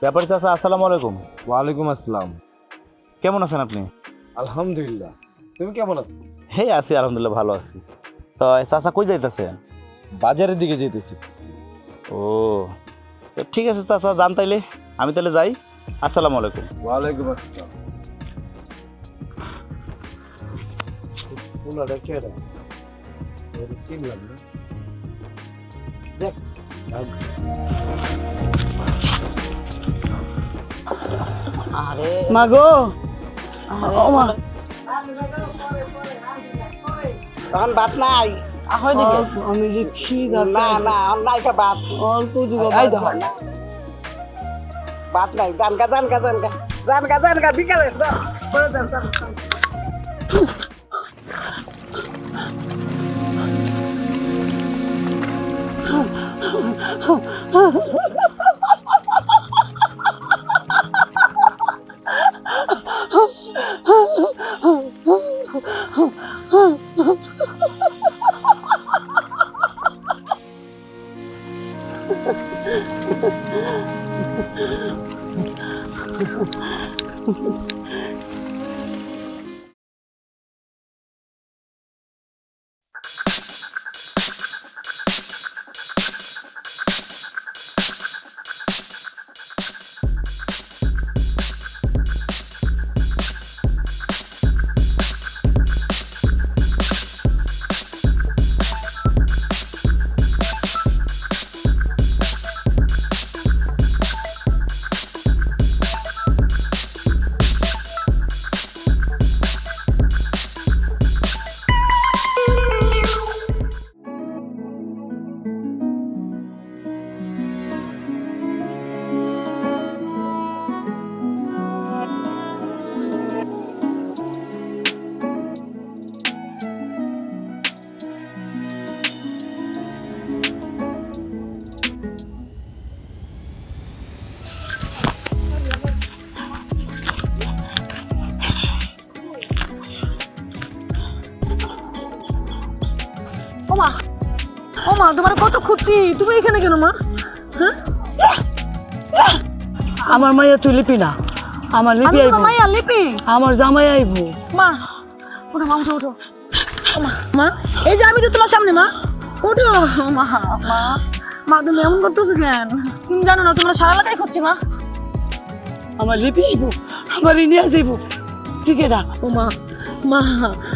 ব্যাপারী চাচা, আসসালামু আলাইকুম। ওয়ালাইকুম আসসালাম। কেমন আছেন আপনি? আলহামদুলিল্লাহ, তুমি কেমন আছো? হে আছি, আলহামদুলিল্লাহ ভালো আছি। তো চাচা কই যাইতেছেন? বাজারের দিকে যেতেছি। ও, তো ঠিক আছে চাচা, যান তাইলে। আমি তাহলে যাই। আসসালামু আলাইকুম। ওয়ালাইকুম আসসালাম। পোলাটা কেডা? ওরে চিনলাম না। দেখ, মা গো, ও মা, তখন ভাত নাই আহই দিকে আমি যে খিদ না না নাই কা ভাত অল্প দিব ভাত নাই জানকা বিকালে যান। ওমা, ওমা, তোমার কত খুঁজছি, তুমি এখানে কেন মা? হ্যাঁ, আমার মাইয়া তুই লিপি না, আমার লিপি আইব। মাইয়া লিপি, আমার জামাই আইব। মা ওঠো, মা উঠো উঠো। মা মা, এই যে আমি তো তোমার সামনে। মা উঠো। মা মা মা, তুমি এমন করতেছো কেন? তুমি জানো না তোমরা সারা এলাকায় খুঁজছি। মা, আমার লিপি আইব, আমার নিয়ে যাইব। ঠিক আছে। ও মা মা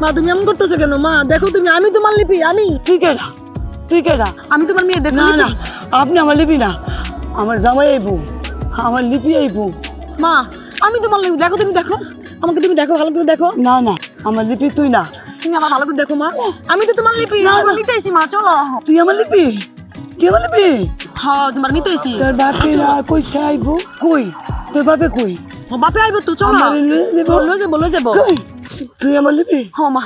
মা, তুমি এমন করতেছো কেন? মা দেখো তুমি, আমি তোমার লিপি। আমি ঠিক আছে, ঠিক আছে, আমি তোমার মেয়ে। দেখো না না, আপনি আমার লিপি না, আমার জামাই আইব, আমার লিপি আইব। মা আমি তোমার লিপি। দেখো তুমি, দেখো আমাকে, তুমি দেখো ভালো করে দেখো। না না, আমার লিপি তুই না, তুমি আমার ভালো করে দেখো। মা আমি তো তোমার লিপি, আমার নিতে আইছি। মা চলো। তুই আমার লিপি? তুই আমার লিপি? হ্যাঁ, তোমার নিতে আইছি। তোর বাপেরা কই আইব? কই তোর বাপে? কই বাপে আইব তো? চলো লয়ে যাবো। তুই আমার লিপি? হ্যাঁ মা,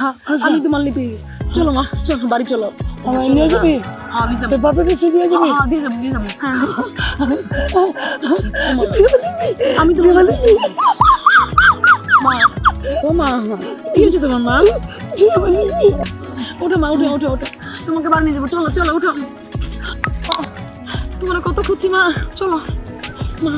আমি তোমার লিপি। চলো মা, চলো বাড়ি চলো। আমার নিয়ে যাবি? হ্যাঁ নিয়ে যাবো। তোর বাপে কিছু দিয়ে যাবি? হ্যাঁ দিয়ে যাবো, দিয়ে যাবো। আমি তোমার লিপি। মা, ও মা, কি হয়েছে তোমার? মা ওঠো, মা ওঠো ওঠো ওঠো, তোমাকে বাড়ি নিয়ে যাবো। চলো চলো ওঠো। তোমার কত খুঁজছি মা, চলো মা।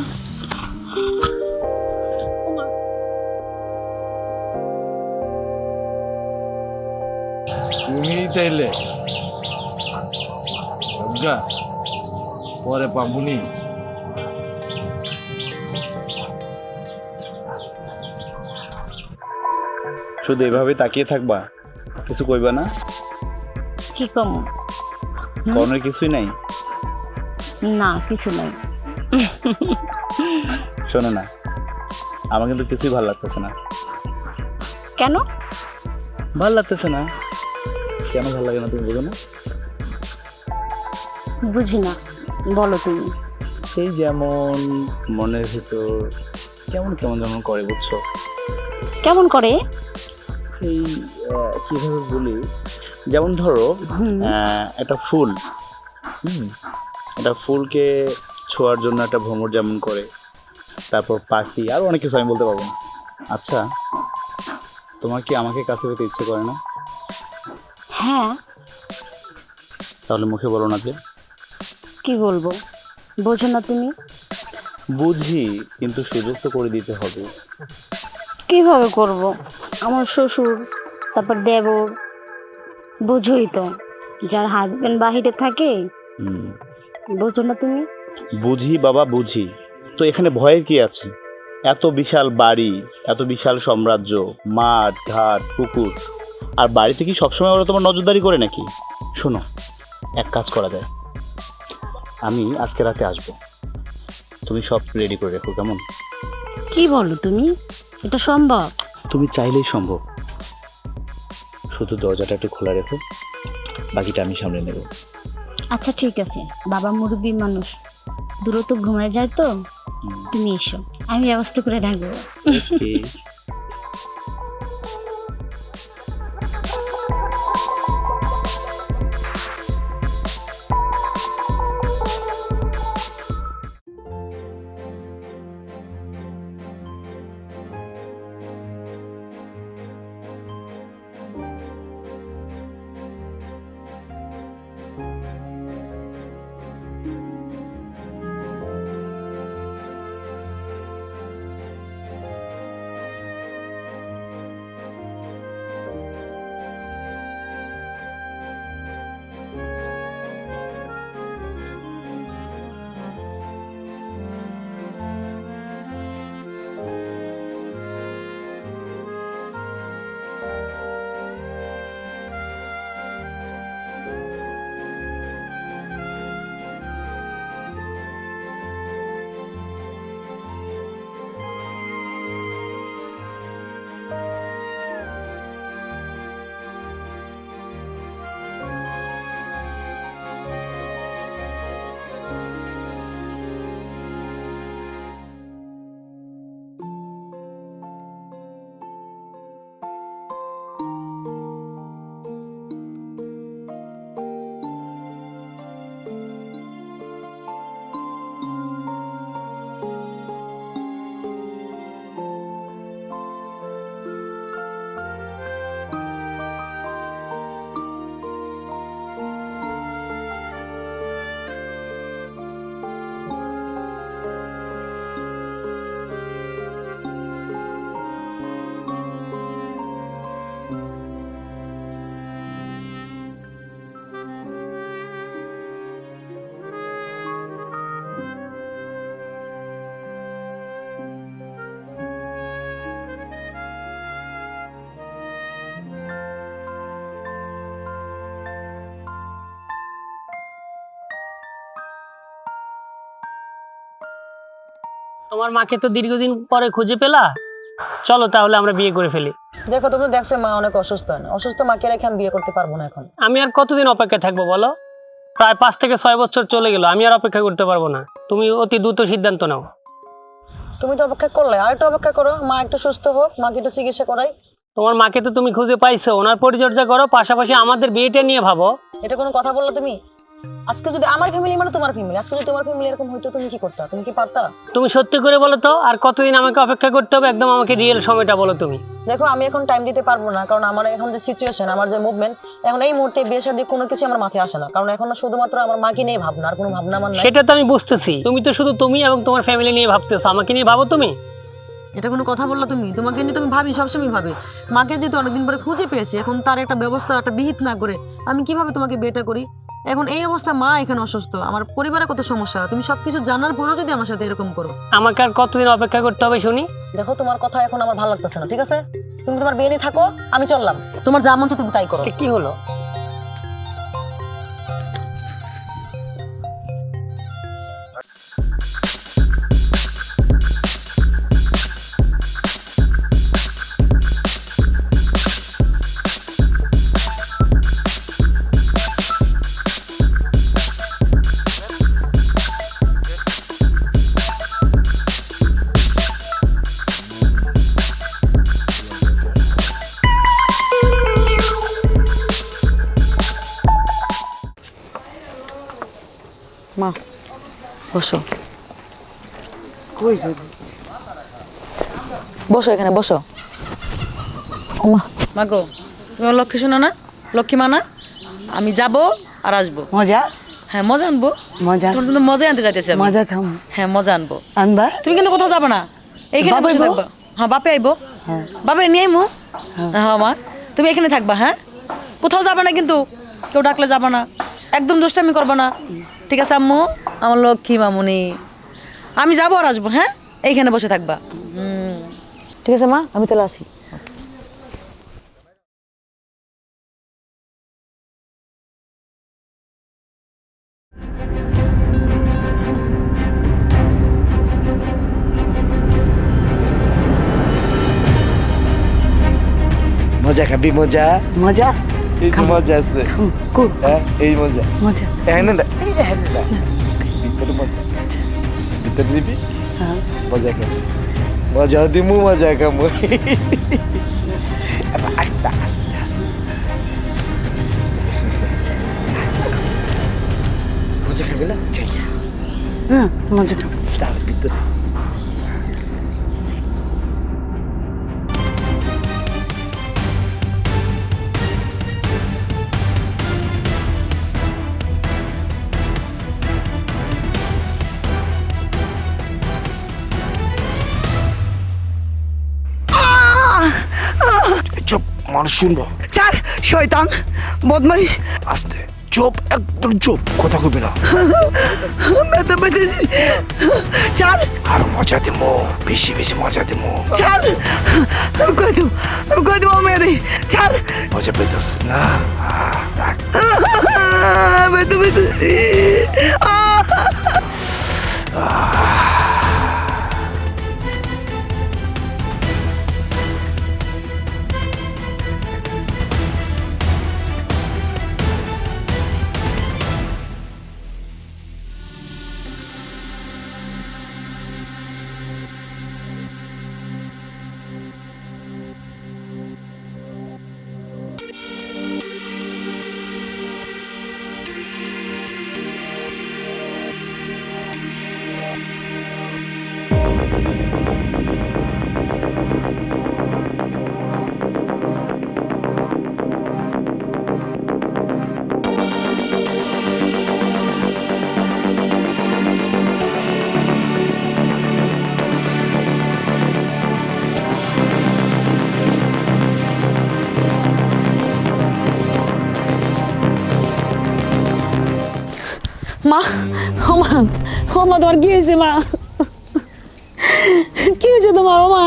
তুমি চাইলে পরে পাবুনি। শুধু এভাবে তাকিয়ে থাকবা? কিছু কইবা না? কি কম? কর্ণের কিছুই নাই? না, কিছু নাই। শোনো না, আমার কিন্তু কিছুই ভালো লাগতেছে না। কেন? ভালো লাগতেছে না। কেন ভালো লাগে না তুমি বলো না? বুঝি না, বলো তুমি। সেই যেমন মনের ভিতর কেমন কেমন যেমন করে, বুঝছো? কেমন করে? এই কিভাবে বলি, যেমন ধরো একটা ফুল, একটা ফুলকে ছোঁয়ার জন্য একটা ভ্রমর যেমন করে, তারপর পাখি, আর অনেক কিছু আমি বলতে পারবো না। আচ্ছা, তোমার কি আমাকে কাছে পেতে ইচ্ছে করে না? হ্যাঁ। তাহলে মুখে বলো না যে? কি বলবো, বোঝো না তুমি? বুঝি, কিন্তু সুযোগ তো করে দিতে হবে। কিভাবে করব? আমার শ্বশুর, তারপর দেবর, বুঝোই তো, যার হাজবেন্ড বাহিরে থাকে। হুম, বুঝো না তুমি? বুঝি বাবা, বুঝি। তো এখানে ভয়ের কি আছে? এত বিশাল বাড়ি, এত বিশাল সাম্রাজ্য, মাঠ ঘাট পুকুর, আর বাড়িতে কি সবসময় ওরা তোমার নজরদারি করে নাকি? শোনো, এক কাজ করা যায়, আমি আজকে রাতে আসবো, তুমি সব রেডি করে রেখো, কেমন? কি বলো তুমি? এটা সম্ভব? তুমি চাইলেই সম্ভব, শুধু দরজাটা একটু খোলা রেখো, বাকিটা আমি সামলে নেব। আচ্ছা ঠিক আছে, বাবা মুরব্বী মানুষ, দ্রুত ঘুমায় যায় তো, হুম, তুমি এসো, আমি ব্যবস্থা করে রাখবো। okay. তোমার মাকে তো দীর্ঘদিন পরে খুঁজে পেলা, চলো তাহলে আমরা বিয়ে করে ফেলি। দেখো তুমি দেখছো মা অনেক অসুস্থ, অসুস্থ মাকে রেখে আমি বিয়ে করতে পারবো না এখন। আমি আর কতদিন অপেক্ষা থাকবো বলো? প্রায় 5 থেকে 6 বছর চলে গেল, আমি আর অপেক্ষা করতে পারবো না। তুমি অতি দ্রুত সিদ্ধান্ত নাও। তুমি তো অপেক্ষা করলে, আর একটু অপেক্ষা করো, মা একটু সুস্থ হোক, মাকে একটু চিকিৎসা করাই। তোমার মাকে তো তুমি খুঁজে পাইছো, ওনার পরিচর্যা করো, পাশাপাশি আমাদের বিয়েটা নিয়ে ভাবো। এটা কোনো কথা বললো তুমি? আজকে যদি আমার ফ্যামিলি মানে তোমার ফ্যামিলি, আজকে যদি তোমার ফ্যামিলি এরকম হইতো তুমি কি করতা? তুমি কি পারতা? তুমি সত্যি করে বলো তো, আর কতদিন আমাকে অপেক্ষা করতে হবে? একদম আমাকে রিয়েল সময়টা বলো তুমি। দেখো আমি এখন টাইম দিতে পারবো না, কারণ আমার এখন যে সিচুয়েশন, আমার যে মুভমেন্ট, এখন এই মুহূর্তে বিয়ে শাদী কোনো কিছু আমার মাথায় আসে না, কারণ এখন শুধুমাত্র আমার মাকে নিয়ে ভাবনা, আর কোনো ভাবনা আমার নাই। সেটা তো আমি বুঝতেছি, তুমি তো শুধু তুমি এবং তোমার ফ্যামিলি নিয়ে ভাবতেছো, আমাকে নিয়ে ভাবো তুমি? এটা কোনো কথা বললো তুমি? তোমাকে নিয়ে তুমি ভাবি, সবসময় ভাবি। মাকে যেহেতু অনেকদিন পরে খুঁজে পেয়েছি, এখন তার একটা ব্যবস্থা, একটা বিহিত না করে আমি কিভাবে তোমাকে বিয়েটা করি? এখন এই অবস্থা, মা এখানে অসুস্থ, আমার পরিবারে কত সমস্যা, তুমি সবকিছু জানার পরেও যদি আমার সাথে এরকম করো। আমাকে আর কতদিন অপেক্ষা করতে হবে শুনি? দেখো তোমার কথা এখন আমার ভালো লাগতেছে না, ঠিক আছে? তুমি তোমার বিয়ে নিয়ে থাকো, আমি চললাম, তোমার যা মন চায় তুমি তাই করো। কি হলো? মা বসো, বসো এখানে বসো। মা মা গো, তুমি লক্ষ্মী শোনো না, লক্ষ্মী মা না? আমি যাবো আর আসবো। মজা? হ্যাঁ মজা আনবো, মজা তোমার জন্য মজা আনতে যাইতেছি আমি। মজা খাম হ্যাঁ মজা আনবো। আনবা তুমি কিন্তু কোথাও যাবে না, এইখানে বাবা বসে আইবো? থাকবা। হ্যাঁ বাপে আইবো, হ্যাঁ বাপে নিয়ে আইমু। হ্যাঁ মা তুমি এখানে থাকবা, হ্যাঁ কোথাও যাবে না কিন্তু, কেউ ডাকলে যাবে না, একদম দুষ্টামি করবে না, ঠিক আছে আম্মু? আমার লক্ষ্মী মামুনি, আমি যাবো আর আসবো, হ্যাঁ এইখানে বসে থাকবা। ঠিক আছে মা, আমি তাহলে আসি। মজা খাবি মজা? মজা এই যে মজা আছে, কু হ্যাঁ এই মজা। মজা এখানে না, এখানে না, ভিতরে মজা, ভিতরে দিবি, হ্যাঁ মজা খাবি, মজা দিমু, মজা খাবো। আস্তে আস্তে আস্তে মজা খাবি না? চাই হ্যাঁ মজা খাম তার ভিতরে চুপ, মানুষ শুনবো। চার শয়তান বদমাইশ, আস্তে চুপ, একদম চুপ, কথা কবি না। ব্যথা পেয়েছি। চার আর মজা দিমু, বেশি বেশি মজা দিমু। চার আমি কই দেবো মেরে। চার মজা পেতেছ না? রাখ। ব্যথা পেয়েছি। মা ও মা, ও মা তোমার কি হয়েছে মা? কি হয়েছে তোমার? ও মা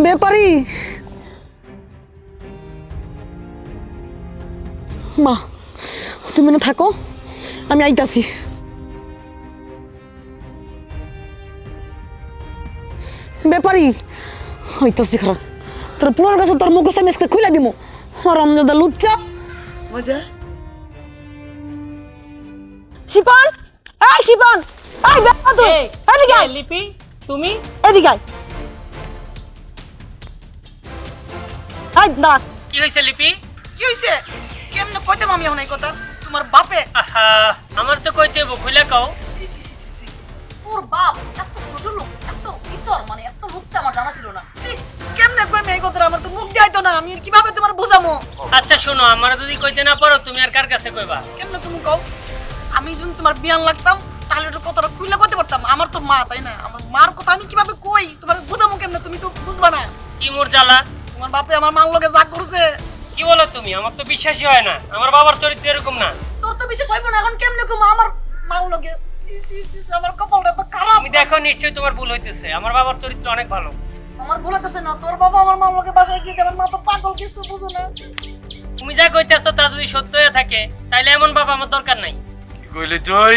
ব্যাপারি, মা তুমি না থাকো, আমি আইতাছি। ব্যাপারি হইতাছি খারাপ, তোর পুনর কাছে তোর মুখ আমি খুলে দিব। রমজাদা লুচ্চা শিপন, এই শিপন, এই বেটা তুই এদিকে আয়। লিপি তুমি এদিকে আয়। এই দাঁড়া। কি হয়েছে লিপি? কি হইছে? কেমনে কইতে আমি এখন এই কথা? তোমার বাপে আহা, আমার তো কইতে হইব, খুলে কও। সি সি সি সি সি, তোর বাপ এত ছোট লোক, এত ইতর, মানে এত লুচ্চা আমার জানা ছিল না। সি কেমনে কইমে এই কথা? আমার তো মুখ দিয়াইতো না, আমি কিভাবে তোমার বুঝামো? আচ্ছা শোনো, আমার যদি কইতে না পারো তুমি আর কার কাছে কইবা? কেমনে তুমি কও? আমি যদি তোমার বিয়ান লাগতাম তাহলে একটু কথাটা খুইলা কইতে পারতাম। আমার তো মা, তাই না? আমার মার কথা আমি কিভাবে কই? তোমার বুঝামো কেমনে? তুমি তো বুঝবা না। কি মোর জ্বালা? তোমার বাপে আমার মার লগে যা করছে, কি বলো তুমি? আমার তো বিশ্বাসই হয় না, আমার বাবার চরিত্র এরকম না। তোর তো বিশ্বাস হইব না। এখন কেমনে কম আমার মার লগে? সি সি সি সি, আমার কপালটা তো খারাপ। তুমি দেখো নিশ্চয়ই তোমার ভুল হইতেছে, আমার বাবার চরিত্র অনেক ভালো। আমার ভুল হইতেছে না, তোর বাবা আমার মার লগে বাসায় গিয়ে আমার মা তো পাগল, কিছু বুঝে না। তুমি যা কইতেছো তা যদি সত্য হয়ে থাকে তাহলে এমন বাবা আমার দরকার নাই। কি কইলি তুই?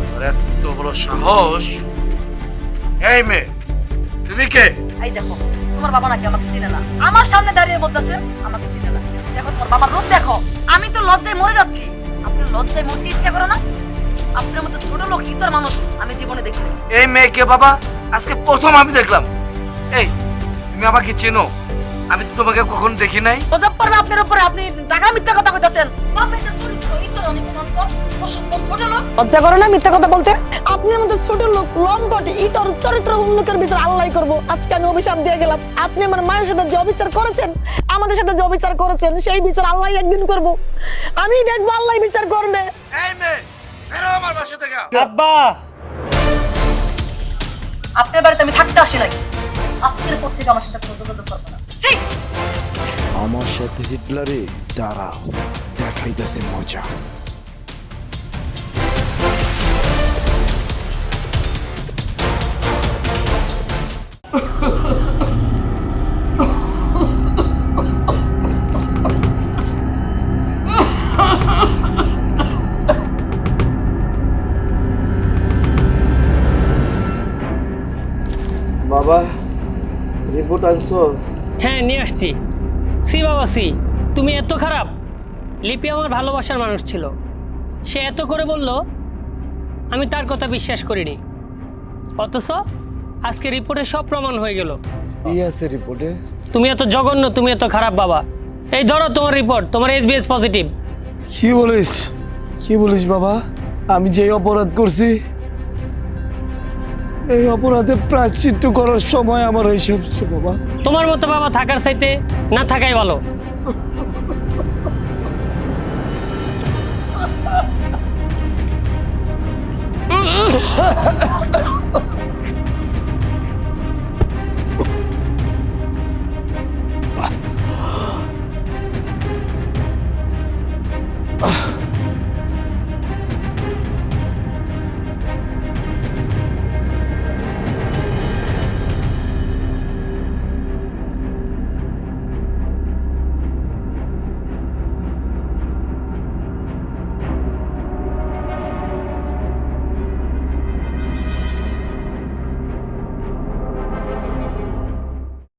তোর এত বড় সাহস! এই মেয়ে, তুমি কে? এই দেখো, তোমার বাবা নাকি আমাকে চিনে না, আমার সামনে দাঁড়িয়ে বলতেছে আমাকে চিনে না। দেখো তোমার বাবার রূপ দেখো, আমি তো লজ্জায় মরে যাচ্ছি। আপনার লজ্জায় মরতে ইচ্ছা করে না? আপনার মতো ছোট লোক ইতর মানুষ আমি জীবনে দেখিনি। এই মেয়েকে বাবা আজকে প্রথম আমি দেখলাম। এই, তুমি আমাকে চেনো? আমি তো তোমাকে কখনো দেখি নাই। গজব পড়বে আপনার উপরে, আপনি টাকা মিথ্যা কথা কইতাছেন। বাপের যে চরিত্র ইতর লজ্জা করো না মিথ্যা কথা বলতে? আপনি আমাদের ছোট লোক লম্পটে ইতর চরিত্র লোকের বিচার আল্লাহ করবো। আজকে আমি অভিশাপ দিয়ে গেলাম, আপনি আমার মায়ের সাথে যে অবিচার করেছেন, আমাদের সাথে যে অবিচার করেছেন, সেই বিচার আল্লাহ একদিন করবো। আমি দেখবো আল্লাহ বিচার করবে। এই মেয়ে বেরো আমার বাসা থেকে। আব্বা আপনার বাড়িতে আমি থাকতে আসি নাই, আজকের পর থেকে আমার সাথে কোনো যোগাযোগ করবো না। আমার সাথে হিটলারে দাঁড়াও, দেখাইতেছে মজা। বাবা রিপোর্ট আনছো? হ্যাঁ নিয়ে আসছি। সি বাবা সি, তুমি এত খারাপ? লিপি আমার ভালোবাসার মানুষ ছিল, সে এত করে বলল, আমি তার কথা বিশ্বাস করিনি। অথচ আজকে রিপোর্টে সব প্রমাণ হয়ে গেল। কি আছে রিপোর্টে? তুমি এত জঘন্য, তুমি এত খারাপ বাবা। এই ধরো তোমার রিপোর্ট, তোমার HBS পজিটিভ। কি বলিস? কি বলিস বাবা? আমি যে অপরাধ করছি, এই অপরাধে প্রায়শ্চিত্ত করার সময় আমার হয়েছে বাবা। তোমার মতো বাবা থাকার চাইতে না থাকাই ভালো।